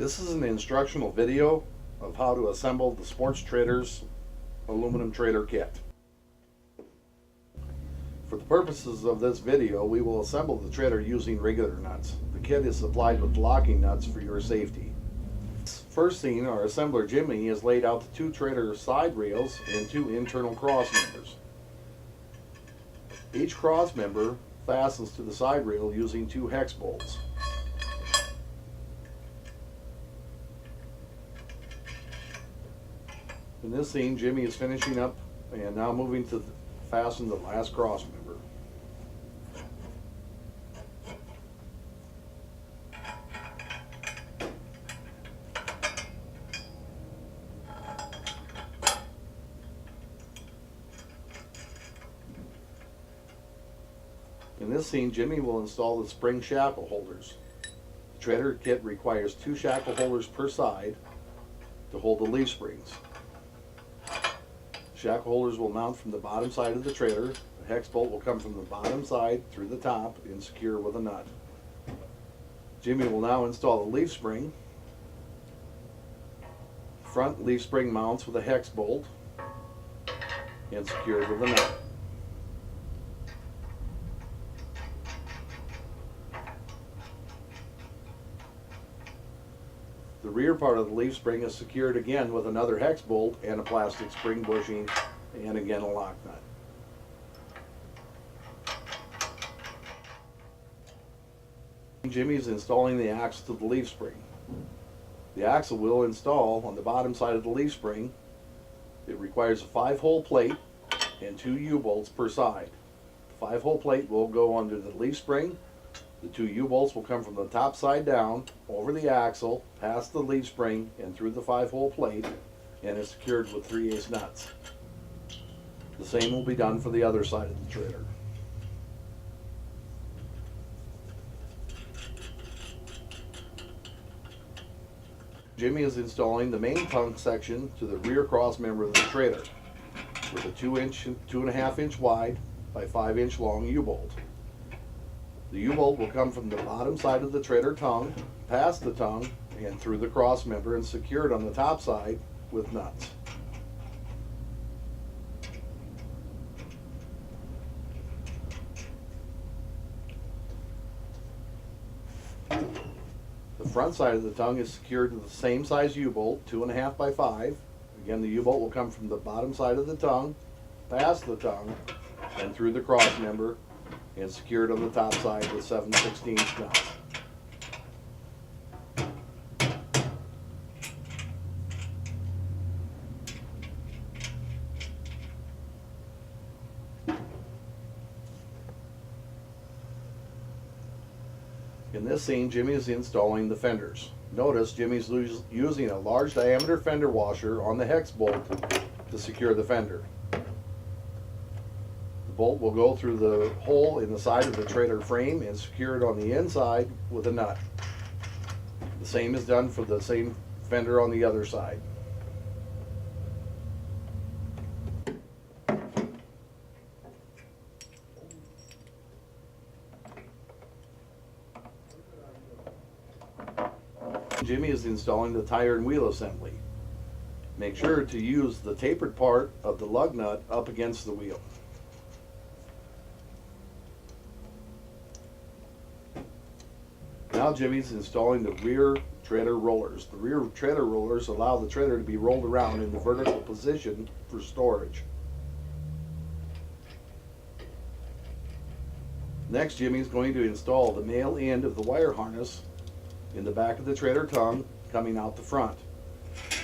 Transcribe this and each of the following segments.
This is an instructional video of how to assemble the Sports Traders aluminum trailer kit. For the purposes of this video, we will assemble the trailer using regular nuts. The kit is supplied with locking nuts for your safety. First scene, our assembler Jimmy has laid out the two trailer side rails and two internal cross members. Each cross member fastens to the side rail using two hex bolts. In this scene, Jimmy is finishing up and now moving to fasten the last cross member. In this scene, Jimmy will install the spring shackle holders. The trailer kit requires two shackle holders per side to hold the leaf springs. Shackle holders will mount from the bottom side of the trailer. The hex bolt will come from the bottom side through the top and secure with a nut. Jimmy will now install the leaf spring. Front leaf spring mounts with a hex bolt and secured with a nut. The rear part of the leaf spring is secured again with another hex bolt and a plastic spring bushing and again a lock nut. Jimmy is installing the axle to the leaf spring. The axle will install on the bottom side of the leaf spring. It requires a 5-hole plate and 2 U-bolts per side. The 5-hole plate will go under the leaf spring. The 2 U-bolts will come from the top side down, over the axle, past the leaf spring, and through the 5-hole plate, and is secured with 3/8 nuts. The same will be done for the other side of the trailer. Jimmy is installing the main tongue section to the rear cross member of the trailer with a 2.5 inch wide by 5-inch long U-bolt. The U-bolt will come from the bottom side of the trailer tongue, past the tongue, and through the cross member and secured on the top side with nuts. The front side of the tongue is secured with the same size U-bolt, 2.5 by 5. Again, the U-bolt will come from the bottom side of the tongue, past the tongue, and through the cross member, and secured on the top side with 7/16 nuts. In this scene, Jimmy is installing the fenders. Notice Jimmy's using a large diameter fender washer on the hex bolt to secure the fender. The bolt will go through the hole in the side of the trailer frame and secured on the inside with a nut. The same is done for the same fender on the other side. Jimmy is installing the tire and wheel assembly. Make sure to use the tapered part of the lug nut up against the wheel. Now Jimmy's installing the rear trailer rollers. The rear trailer rollers allow the trailer to be rolled around in the vertical position for storage. Next, Jimmy's going to install the male end of the wire harness in the back of the trailer tongue coming out the front.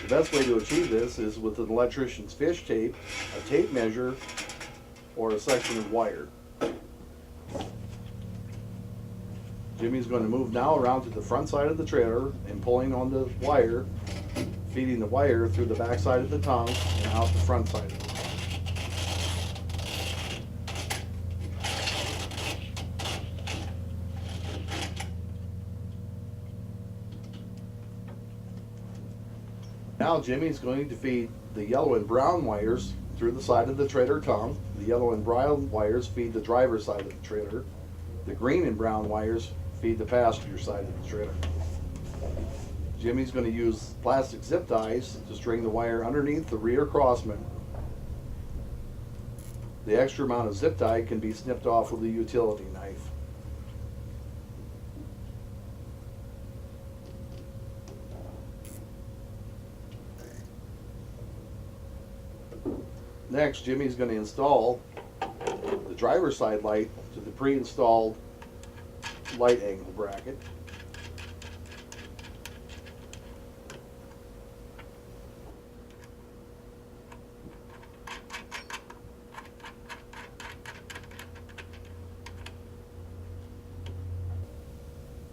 The best way to achieve this is with an electrician's fish tape, a tape measure, or a section of wire. Jimmy's going to move now around to the front side of the trailer and pulling on the wire, feeding the wire through the back side of the tongue and out the front side of the tongue. Now Jimmy's going to feed the yellow and brown wires through the side of the trailer tongue. The yellow and brown wires feed the driver's side of the trailer. The green and brown wires feed the passenger side of the trailer. Jimmy's going to use plastic zip ties to string the wire underneath the rear crossment. The extra amount of zip tie can be snipped off with a utility knife. Next, Jimmy's going to install the driver's side light to the pre-installed light angle bracket.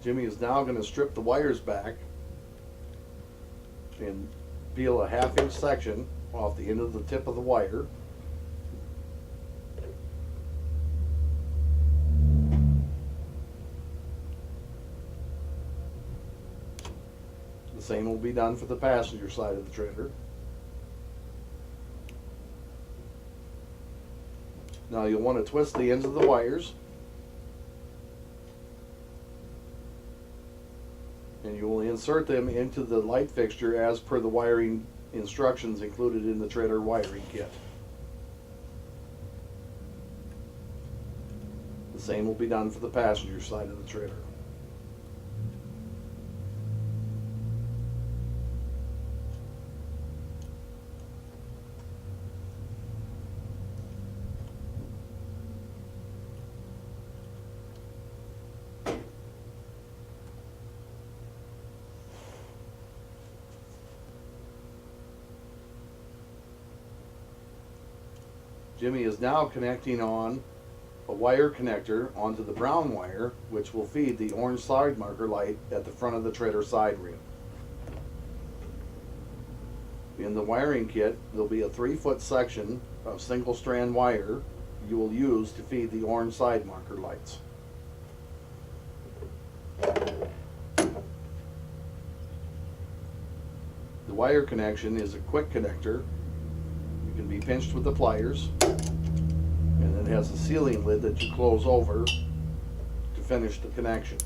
Jimmy is now going to strip the wires back and peel a 1/2 inch section off the end of the tip of the wire. The same will be done for the passenger side of the trailer. Now you'll want to twist the ends of the wires, and you will insert them into the light fixture as per the wiring instructions included in the trailer wiring kit. The same will be done for the passenger side of the trailer. Jimmy is now connecting on a wire connector onto the brown wire, which will feed the orange side marker light at the front of the trailer side rail. In the wiring kit, there'll be a 3-foot section of single strand wire you will use to feed the orange side marker lights. The wire connection is a quick connector. It can be pinched with the pliers, and it has a sealing lid that you close over to finish the connection.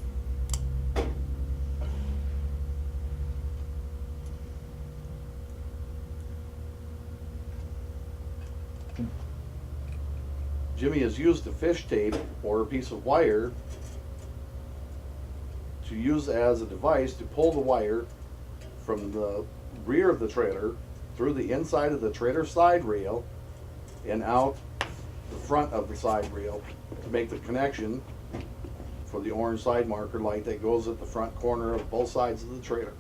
Jimmy has used a fish tape or a piece of wire to use as a device to pull the wire from the rear of the trailer through the inside of the trailer side rail and out the front of the side rail to make the connection for the orange side marker light that goes at the front corner of both sides of the trailer.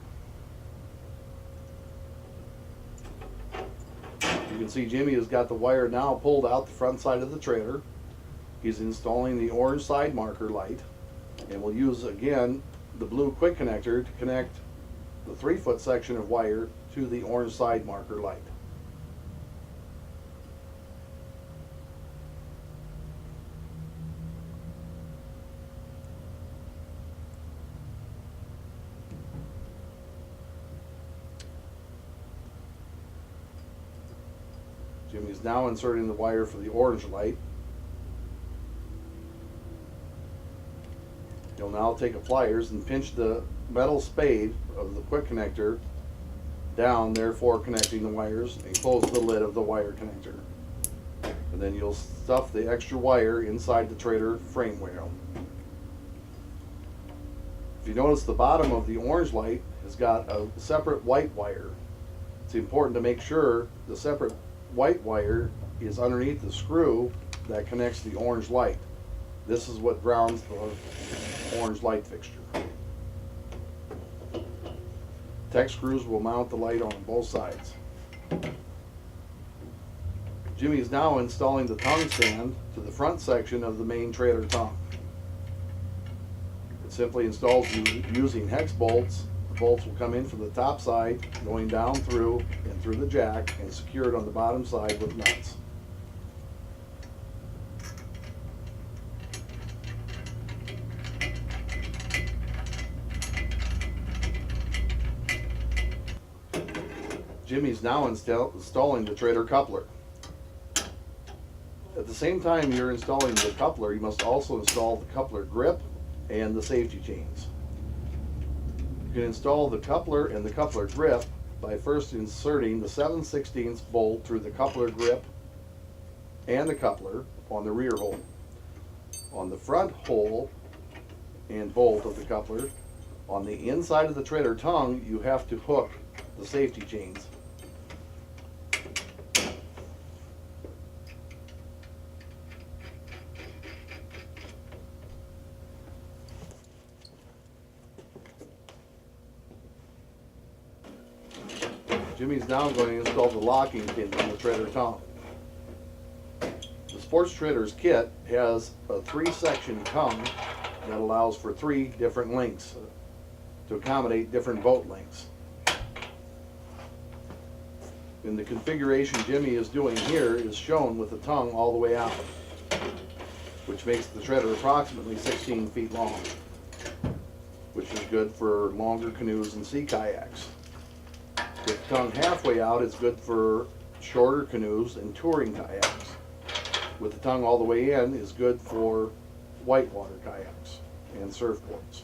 You can see Jimmy has got the wire now pulled out the front side of the trailer. He's installing the orange side marker light, and we'll use again the blue quick connector to connect the 3-foot section of wire to the orange side marker light. Jimmy's now inserting the wire for the orange light. You'll now take a pliers and pinch the metal spade of the quick connector down, therefore connecting the wires, and close the lid of the wire connector. And then you'll stuff the extra wire inside the trailer frame rail. If you notice, the bottom of the orange light has got a separate white wire. It's important to make sure the separate white wire is underneath the screw that connects the orange light. This is what grounds the orange light fixture. Tech screws will mount the light on both sides. Jimmy is now installing the tongue stand to the front section of the main trailer tongue. It simply installs using hex bolts. The bolts will come in from the top side, going down through and through the jack, and secured on the bottom side with nuts. Jimmy's now installing the trailer coupler. At the same time you're installing the coupler, you must also install the coupler grip and the safety chains. You can install the coupler and the coupler grip by first inserting the 7/16 bolt through the coupler grip and the coupler on the rear hole. On the front hole and bolt of the coupler, on the inside of the trailer tongue, you have to hook the safety chains. Jimmy's now going to install the locking pins on the trailer tongue. The Sports Trailers kit has a 3-section tongue that allows for 3 different lengths to accommodate different boat lengths. In the configuration Jimmy is doing here is shown with the tongue all the way out, which makes the trailer approximately 16 feet long, which is good for longer canoes and sea kayaks. With the tongue halfway out, it's good for shorter canoes and touring kayaks. With the tongue all the way in, is good for whitewater kayaks and surfboards.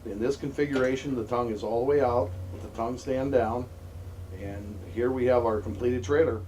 In this configuration, the tongue is all the way out with the tongue stand down, and here we have our completed trailer.